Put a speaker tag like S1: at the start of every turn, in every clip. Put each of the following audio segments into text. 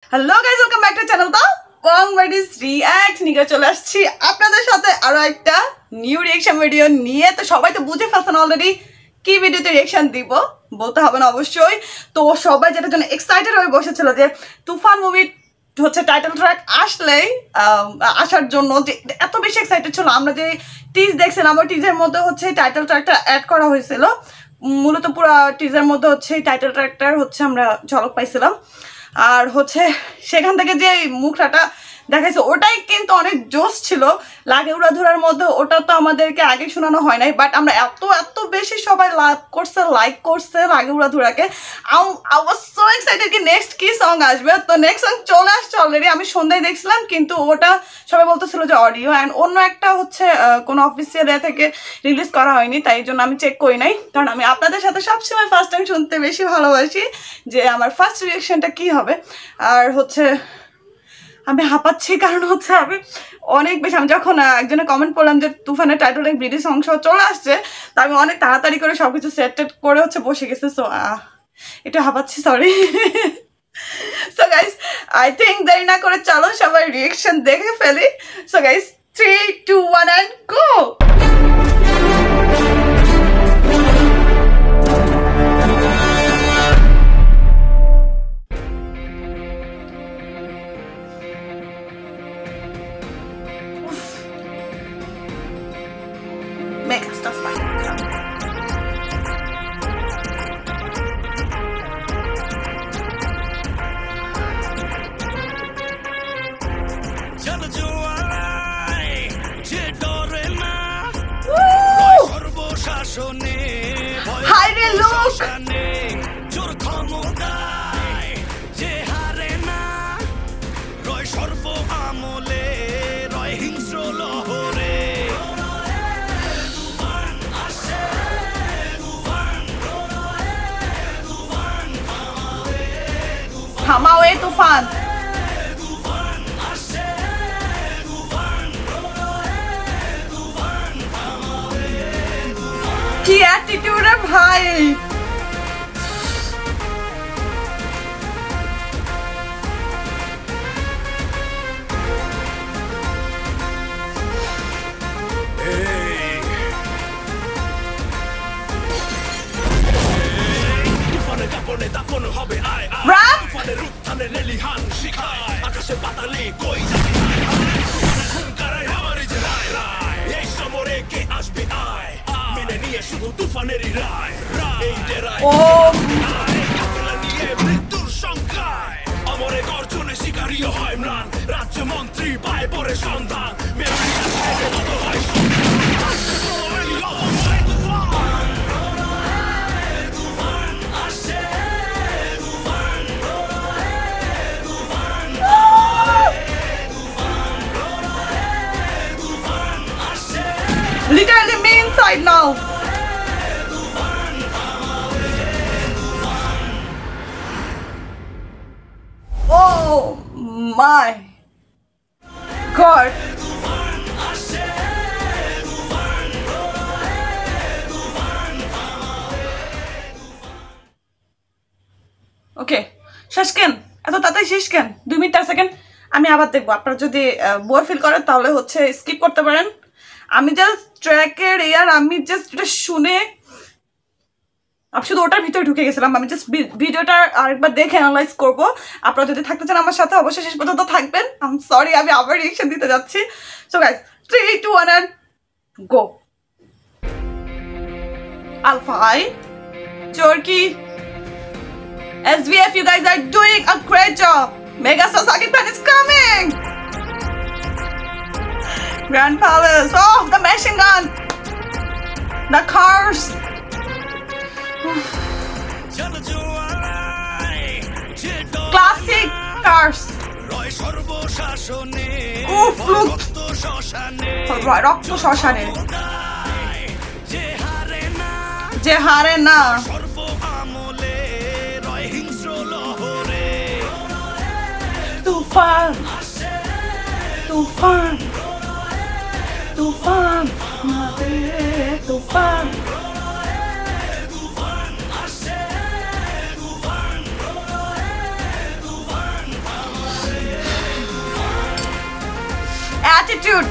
S1: Hello guys, welcome back to channel তো কংবাডিস react নিয়ে চলে আসছি আপনাদের সাথে আরো একটা নিউ রিঅ্যাকশন ভিডিও নিয়ে। তো সবাই তো বুঝে ফেলছেন অলরেডি কি ভিডিওতে রিঅ্যাকশন দিব, বলতে হবে না অবশ্যই। তো সবাই যেটার জন্য এক্সাইটেড হয়ে বসেছিল যে তুফান মুভি হচ্ছে টাইটেল ট্র্যাক আসলেই আসার জন্য, যে এত বেশি এক্সাইটেড ছিল। আমরা যে টিজ দেখছিলাম ওই টিজের মধ্যে হচ্ছে টাইটেল ট্র্যাকটা অ্যাড করা হয়েছিল। মূলত পুরো টিজের মধ্যে হচ্ছে টাইটেল ট্র্যাকটার হচ্ছে আমরা ঝলক পাইছিলাম। আর হচ্ছে সেখান থেকে যে মুখটা দেখাইছে ওটাই কিন্তু অনেক জোশ ছিল। লাগে উড়াধুরার মধ্যে ওটা তো আমাদেরকে আগে শোনানো হয় নাই, বাট আমরা এত এত বেশি সবাই লাভ করছে, লাইক করছে লাগে উড়াধুরাকে। আই ওয়াজ সো এক্সাইটেড কি নেক্সট কি সং আসবে। তো নেক্সট সং চলে আসছে অলরেডি। আমি সন্ধ্যায় দেখছিলাম, কিন্তু ওটা সবাই বলতেছিল যে অডিও অ্যান্ড অন্য একটা হচ্ছে কোনো অফিসিয়াল থেকে রিলিজ করা হয়নি, তাই জন্য আমি চেক করি নাই। কারণ আমি আপনাদের সাথে সবসময় ফার্স্ট টাইম শুনতে বেশি ভালোবাসি যে আমার ফার্স্ট রিঅ্যাকশনটা কী হবে। আর হচ্ছে আমি হাঁপাচ্ছি কারণ হচ্ছে আমি অনেক বেশি, আমি যখন একজনে কমেন্ট করলাম যে তুফানের টাইটেল এক ব্রিটিশ অংশ চলে আসছে, তা আমি অনেক তাড়াতাড়ি করে সব কিছু সেট করে হচ্ছে বসে গেছে। সো একটু হাঁপাচ্ছি, sorry. So guys, I think দেরি না করে চলো সবাই রিঅ্যাকশন দেখে ফেলি। So guys, 3, 2, 1 and go! Mega stuff like that. Hi, look! থামাও এ তুফান। কি অ্যাটিটিউড রে ভাই। রাজ্যমন্ত্রী পায় পরে সন্ধান literally me inside now. Oh my god. ওকে, শেষ কেন? এত তাড়াতাড়ি শেষ কেন? 2 মিনিট 4 সেকেন্ড আমি আবার দেখবো। আপনারা যদি বোর ফিল করেন তাহলে হচ্ছে স্কিপ করতে পারেন। আমি জাস্ট ট্র্যাকের আমি জাস্ট এটা শুনে আমি শুধু ওটার ভিতরে ঢুকে গেছিলাম। আমি জাস্ট ভিডিওটা আরেকবার দেখে অ্যানালাইজ করবো। আপনারা যদি থাকতে চান আমার সাথে অবশ্যই শেষ পর্যন্ত থাকবেন। আই এম সরি, আমি আবার রিঅ্যাকশন দিতে যাচ্ছি। So guys, 3, 2, 1 and go. Alpha, Jorky, SVF, you guys are doing a great job. Megastar Sakib Khan is coming. Grand Palace. Oh, the machine gun. The cars. Classic cars. Oof, look. রক্ত শ্মশানে যে হারে না। তুফান তুফান তুফান তুফান attitude.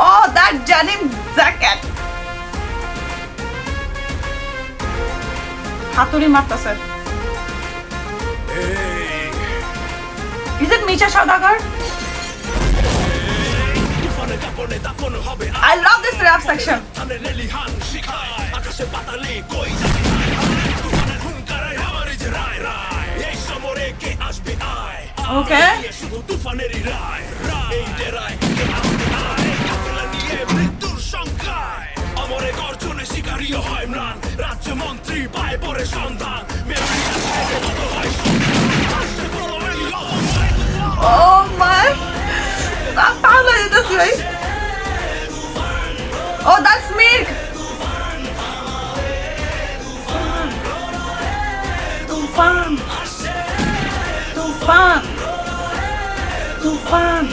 S1: Oh, that denim jacket. হাতুড়ি মারতেছে। Is it Misha Saudagar? I love this rap section. Okay. Oh my! This way. Oh, that's Mirk. Tufan. Tufan. Tufan.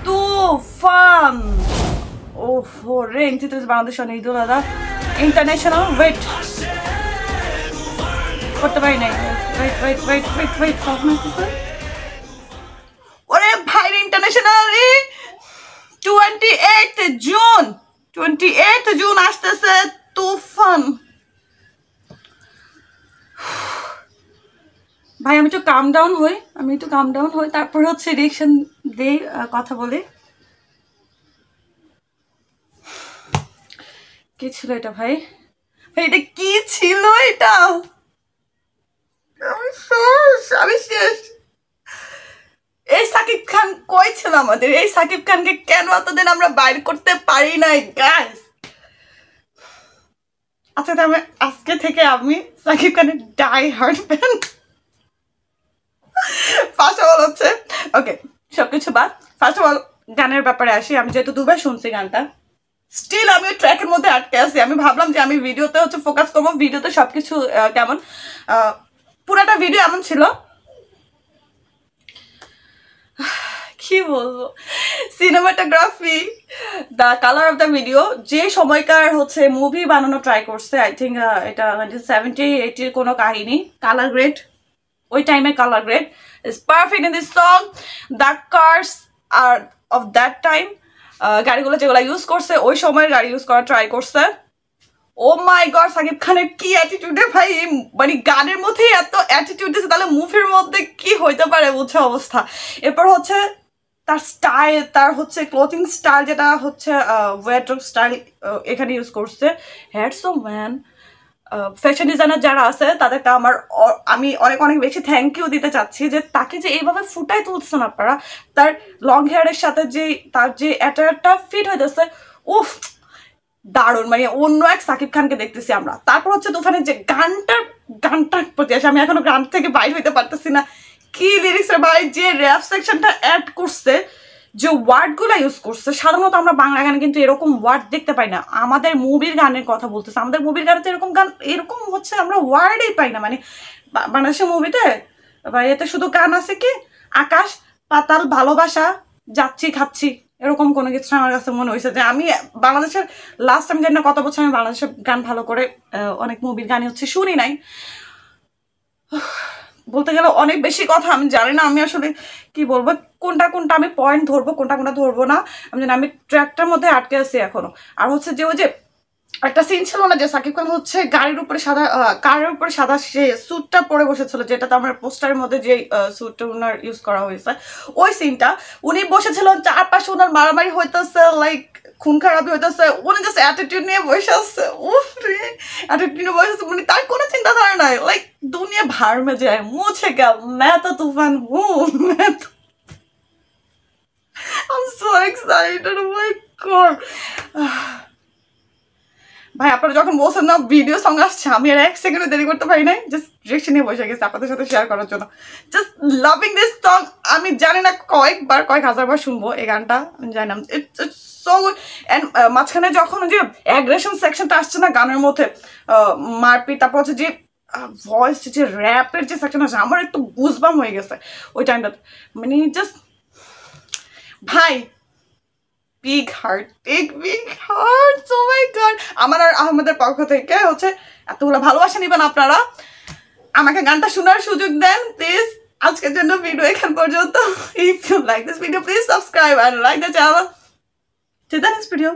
S1: Tufan. Oh, for rain. This is Bangladesh on Idolada. International. Wait. What the wait. How much is it? What a bhai internationally 28th June 28th June আসতেছে তুফান ভাই আমি একটু কাম down হই তারপর হচ্ছে reaction দেই কথা বলি কি ছিল এটা ভাই এটা কি ছিল এটা আমি শেষ এই সাকিব খান কই ছিল আমাদের এই সাকিব খানকে কেন এতদিন আমরা বাইর করতে পারি নাই গাইস আচ্ছা তাহলে আজকে থেকে আমি সাকিব খানের die hard fan first of all হচ্ছে ওকে সবকিছু বাদ ফার্স্ট অফ অল গানের ব্যাপারে আসি আমি যেহেতু দুবার শুনছি গানটা স্টিল আমি ওই ট্র্যাকের মধ্যে আটকে আছি আমি ভাবলাম যে আমি ভিডিওতে হচ্ছে ফোকাস করবো ভিডিওতে সবকিছু কেমন পুরাটা ভিডিও এমন ছিল কি বলবো cinematography the colour of the video যে সময়কার হচ্ছে মুভি বানানো ট্রাই করছে আই থিঙ্ক এটা 1970-80 কোনো কাহিনী কালার গ্রেড ওই টাইমে colour grade is perfect in this song the cars are of that time গাড়িগুলো যেগুলো ইউজ করছে ওই সময়ের গাড়ি ইউজ করা ট্রাই করছে ও মাই গড সাকিব খানের কি অ্যাটিটিউডে ভাই মানে গানের মধ্যেই এত অ্যাটিটিউড দিচ্ছে তাহলে মুভির মধ্যে কি হইতে পারে বুঝছে অবস্থা এরপর হচ্ছে তার স্টাইল তার হচ্ছে ক্লোথিং স্টাইল যেটা হচ্ছে ওয়ার্ড্রোব স্টাইল এখানে ইউজ করছে hats off man fashion designer যারা আছে তাদেরকে আমি অনেক অনেক বেশি থ্যাংক ইউ দিতে চাচ্ছি যে তাকে যে এইভাবে ফুটাই তুলছেন আপনারা তার লং হেয়ারের সাথে যে তার যে অ্যাটায়ারটা ফিট হইতেছে উফ দারুণ মানে অন্য এক সাকিব খানকে দেখতেছি আমরা তারপর হচ্ছে তুফানের যে গানটার প্রতি আসে আমি এখনো গান থেকে বাইর হইতে পারতেছি না কি লিরিক্সের ভাই যে র্যাপ সেকশনটা অ্যাড করছে যে ওয়ার্ডগুলো ইউজ করছে সাধারণত আমরা বাংলা গানে কিন্তু এরকম ওয়ার্ড দেখতে পাই না আমাদের মুভির গানের কথা বলতেছে আমাদের মুভির গানে তো এরকম গান এরকম হচ্ছে আমরা ওয়ার্ডই পাই না মানে বাংলাদেশের মুভিতে বা এতে শুধু গান আছে কি আকাশ পাতাল ভালোবাসা যাচ্ছি খাচ্ছি এরকম কোনো কিছু আমার কাছে মনে হয়েছে যে আমি বাংলাদেশের লাস্ট টাইম জানি না কত বছর আমি বাংলাদেশের গান ভালো করে অনেক মুভির গানই হচ্ছে শুনি নাই বলতে গেলে অনেক বেশি কথা আমি জানি না আমি আসলে কি বলবো কোনটা আমি পয়েন্ট ধরবো কোনটা ধরবো না আমি জানি আমি ট্র্যাকটার মধ্যে আটকে আছি এখনো আর হচ্ছে যে ওই যে একটা সিন ছিল না যে সাকিব খান হচ্ছে গাড়ির উপরে সাদা কারের উপরে সাদা সে স্যুটটা পরে বসেছিল যেটাতে আমার পোস্টারের মধ্যে যে স্যুটটা ওনার ইউজ করা হয়েছে ওই সিনটা উনি বসেছিল চারপাশে ওনার মারামারি হইতেছে লাইক খুন খারাপি হইতেছে উনি জাস্ট অ্যাটিটিউড নিয়ে বসে আসছে উফ রে অ্যাটিটিউড নিয়ে বসে আসছে মানে তার কোনো চিন্তাধারা নাই লাইক দুনিয়া ভার মে যায় মুছে গেল मैं तो तूफान हूँ मैं तो I'm so excited oh my god ভাই আপনারা যখন বলছেন না ভিডিও সং আসছে আমি আর এক সেকেন্ডও দেরি করতে পারি নাই জাস্ট ডিরেকশন নিয়ে বসে গেছি আপনাদের সাথে শেয়ার করার জন্য জাস্ট লাভিং দিস সং আমি জানি না কয়েক হাজারবার শুনবো এই গানটা আমি জানি না ইটস সো গুড অ্যান্ড মাঝখানে যখন যে অ্যাগ্রেশন সেকশনটা আসছে না গানের মধ্যে মারপিট তারপর হচ্ছে যে ভয়েস যে র্যাপের যে সেকশন আছে আমার একটু গুজবাম হয়ে গেছে ওই টাইমটাতে মানে জাস্ট ভাই big heart oh my god আমার আর আহমেদের পক্ষ থেকে হচ্ছে এতগুলো ভালোবাসা নিবেন আপনারা আমাকে গানটা শোনার সুযোগ দেন প্লিজ আজকের জন্য ভিডিও এখান পর্যন্ত। If you like this video, please subscribe and like the channel. See you in the next video.